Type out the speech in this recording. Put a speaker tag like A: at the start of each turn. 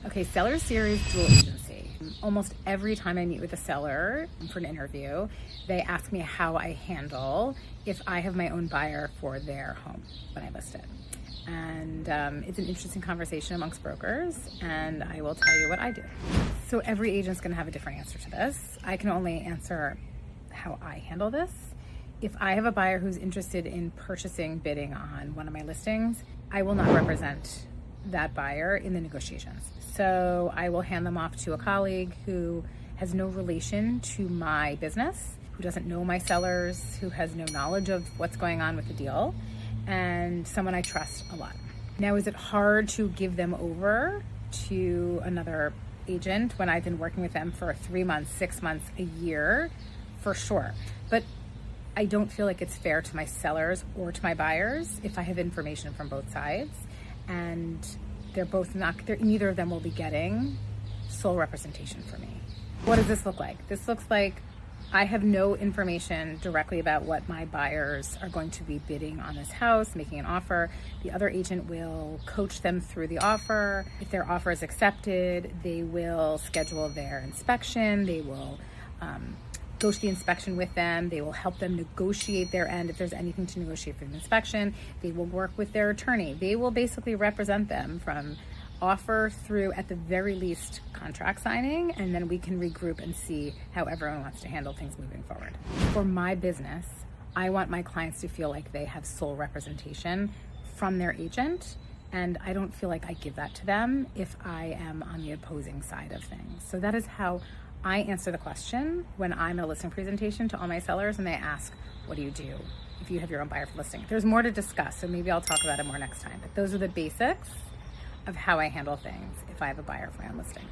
A: Okay, Seller Series Dual Agency. Almost every time I meet with a seller for an interview, they ask me how I handle if I have my own buyer for their home when I list it. And it's an interesting conversation amongst brokers, and I will tell you what I do. So every agent's gonna have a different answer to this. I can only answer how I handle this. If I have a buyer who's interested in bidding on one of my listings, I will not represent that buyer in the negotiations. So I will hand them off to a colleague who has no relation to my business, who doesn't know my sellers, who has no knowledge of what's going on with the deal, and someone I trust a lot. Now, is it hard to give them over to another agent when I've been working with them for 3 months, 6 months, a year? For sure. But I don't feel like it's fair to my sellers or to my buyers if I have information from both sides, and neither of them will be getting sole representation for me. What does this look like? This looks like I have no information directly about what my buyers are going to be bidding on this house, making an offer. The other agent will coach them through the offer. If their offer is accepted, they will schedule their inspection. They will go to the inspection with them. They will help them negotiate their end if there's anything to negotiate for the inspection. They will work with their attorney. They will basically represent them from offer through, at the very least, contract signing, and then we can regroup and see how everyone wants to handle things moving forward. For my business, I want my clients to feel like they have sole representation from their agent, and I don't feel like I give that to them if I am on the opposing side of things. So that is how I answer the question when I'm a listing presentation to all my sellers and they ask, what do you do if you have your own buyer for listing? There's more to discuss, so maybe I'll talk about it more next time. But those are the basics of how I handle things if I have a buyer for my own listing.